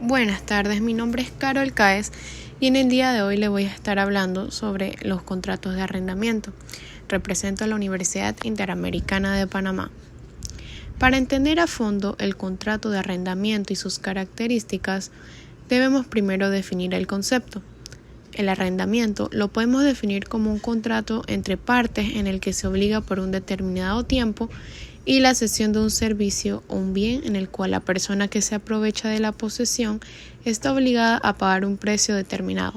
Buenas tardes, mi nombre es Carol Caes y en el día de hoy le voy a estar hablando sobre los contratos de arrendamiento. Represento a la Universidad Interamericana de Panamá. Para entender a fondo el contrato de arrendamiento y sus características, debemos primero definir el concepto. El arrendamiento lo podemos definir como un contrato entre partes en el que se obliga por un determinado tiempo y la cesión de un servicio o un bien en el cual la persona que se aprovecha de la posesión está obligada a pagar un precio determinado.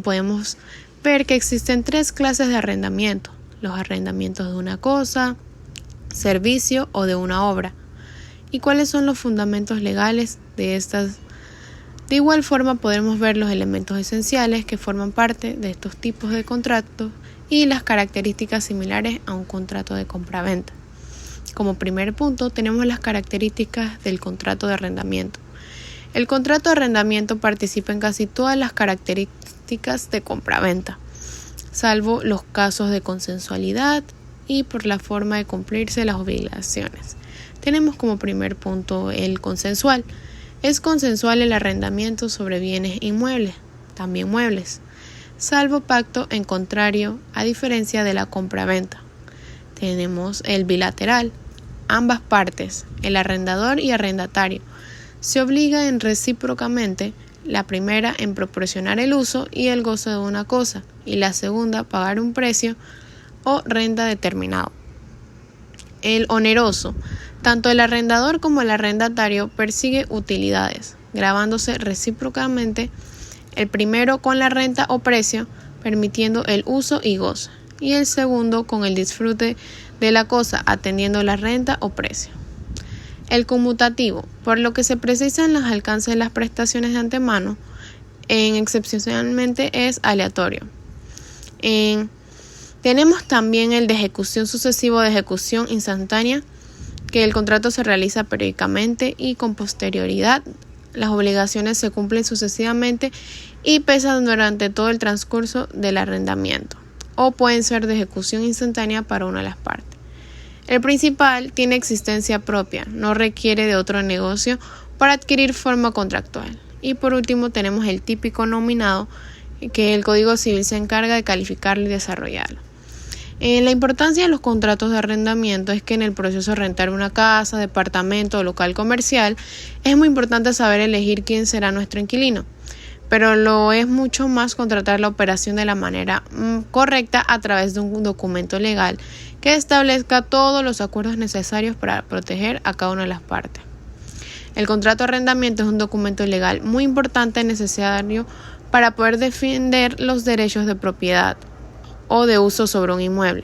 Podemos ver que existen 3 clases de arrendamiento: los arrendamientos de una cosa, servicio o de una obra. ¿Y cuáles son los fundamentos legales de estas? De igual forma podemos ver los elementos esenciales que forman parte de estos tipos de contratos y las características similares a un contrato de compraventa. Como primer punto tenemos las características del contrato de arrendamiento. El contrato de arrendamiento participa en casi todas las características de compraventa, salvo los casos de consensualidad y por la forma de cumplirse las obligaciones. Tenemos como primer punto el consensual. Es consensual el arrendamiento sobre bienes inmuebles, también muebles, salvo pacto en contrario, a diferencia de la compraventa. Tenemos el bilateral. Ambas partes, el arrendador y arrendatario, se obligan recíprocamente, la primera en proporcionar el uso y el gozo de una cosa, y la segunda pagar un precio o renta determinado. El oneroso. Tanto el arrendador como el arrendatario persigue utilidades, gravándose recíprocamente, el primero con la renta o precio, permitiendo el uso y gozo, y el segundo con el disfrute de la cosa, atendiendo la renta o precio. El conmutativo, por lo que se precisan los alcances de las prestaciones de antemano, excepcionalmente es aleatorio. Tenemos también el de ejecución sucesivo de ejecución instantánea, que el contrato se realiza periódicamente y con posterioridad. Las obligaciones se cumplen sucesivamente y pesan durante todo el transcurso del arrendamiento, o pueden ser de ejecución instantánea para una de las partes. El principal tiene existencia propia, no requiere de otro negocio para adquirir forma contractual. Y por último tenemos el típico nominado, que el Código Civil se encarga de calificarlo y desarrollarlo. La importancia de los contratos de arrendamiento es que en el proceso de rentar una casa, departamento o local comercial es muy importante saber elegir quién será nuestro inquilino, pero lo es mucho más contratar la operación de la manera correcta a través de un documento legal que establezca todos los acuerdos necesarios para proteger a cada una de las partes. El contrato de arrendamiento es un documento legal muy importante y necesario para poder defender los derechos de propiedad o de uso sobre un inmueble.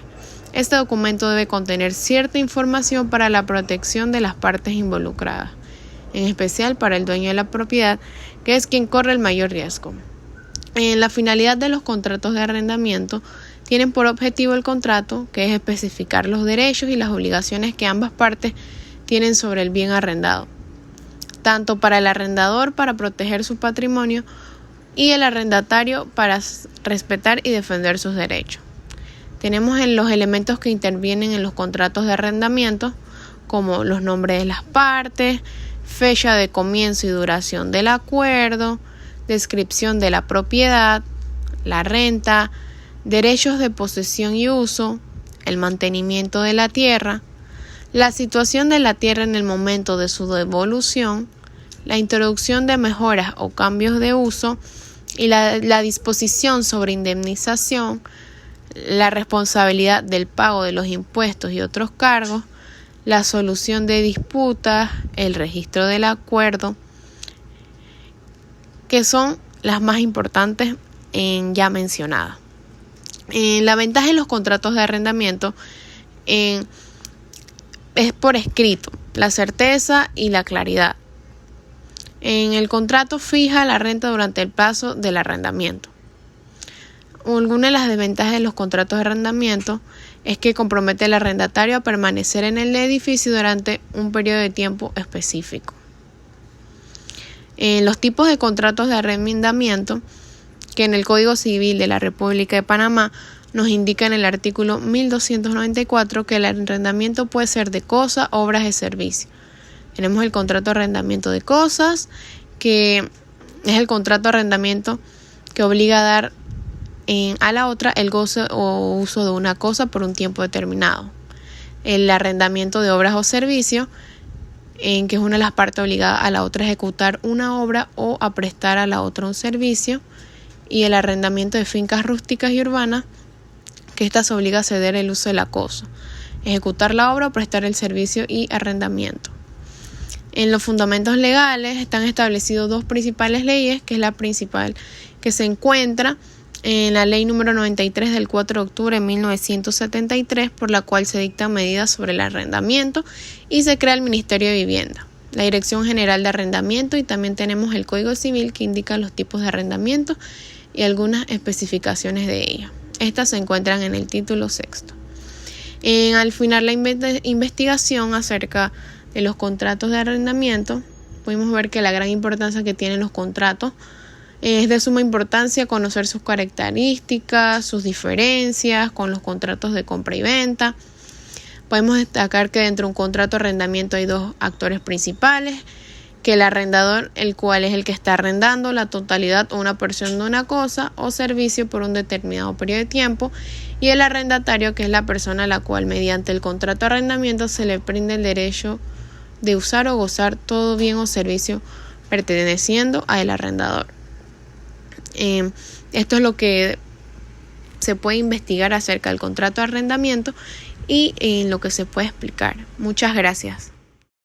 Este documento debe contener cierta información para la protección de las partes involucradas, en especial para el dueño de la propiedad, que es quien corre el mayor riesgo. La finalidad de los contratos de arrendamiento tienen por objetivo el contrato, que es especificar los derechos y las obligaciones que ambas partes tienen sobre el bien arrendado, tanto para el arrendador para proteger su patrimonio y el arrendatario para respetar y defender sus derechos. Tenemos en los elementos que intervienen en los contratos de arrendamiento, como los nombres de las partes, fecha de comienzo y duración del acuerdo, descripción de la propiedad, la renta, derechos de posesión y uso, el mantenimiento de la tierra, la situación de la tierra en el momento de su devolución, la introducción de mejoras o cambios de uso y la disposición sobre indemnización, la responsabilidad del pago de los impuestos y otros cargos, la solución de disputas, el registro del acuerdo, que son las más importantes ya mencionadas. La ventaja de los contratos de arrendamiento es por escrito, la certeza y la claridad. El contrato fija la renta durante el plazo del arrendamiento. Alguna de las desventajas de los contratos de arrendamiento es que compromete al arrendatario a permanecer en el edificio durante un periodo de tiempo específico. Los tipos de contratos de arrendamiento que en el Código Civil de la República de Panamá nos indica en el artículo 1294 que el arrendamiento puede ser de cosas, obras y servicios. Tenemos el contrato de arrendamiento de cosas, que es el contrato de arrendamiento que obliga a dar a la otra el goce o uso de una cosa por un tiempo determinado. El arrendamiento de obras o servicios, en que es una de las partes obligadas a la otra a ejecutar una obra o a prestar a la otra un servicio. Y el arrendamiento de fincas rústicas y urbanas, que ésta se obliga a ceder el uso de la cosa, ejecutar la obra o prestar el servicio y arrendamiento. En los fundamentos legales están establecidos dos principales leyes, que es la principal que se encuentra en la ley número 93 del 4 de octubre de 1973, por la cual se dictan medidas sobre el arrendamiento y se crea el Ministerio de Vivienda, la Dirección General de Arrendamiento, y también tenemos el Código Civil que indica los tipos de arrendamiento y algunas especificaciones de ellos. Estas se encuentran en el título sexto. Al final la investigación acerca de los contratos de arrendamiento, pudimos ver que la gran importancia que tienen los contratos es de suma importancia conocer sus características, sus diferencias con los contratos de compra y venta. Podemos destacar que dentro de un contrato de arrendamiento hay dos actores principales, que el arrendador, el cual es el que está arrendando la totalidad o una porción de una cosa o servicio por un determinado periodo de tiempo, y el arrendatario, que es la persona a la cual mediante el contrato de arrendamiento se le brinda el derecho de usar o gozar todo bien o servicio perteneciendo al arrendador. Esto es lo que se puede investigar acerca del contrato de arrendamiento y lo que se puede explicar. Muchas gracias.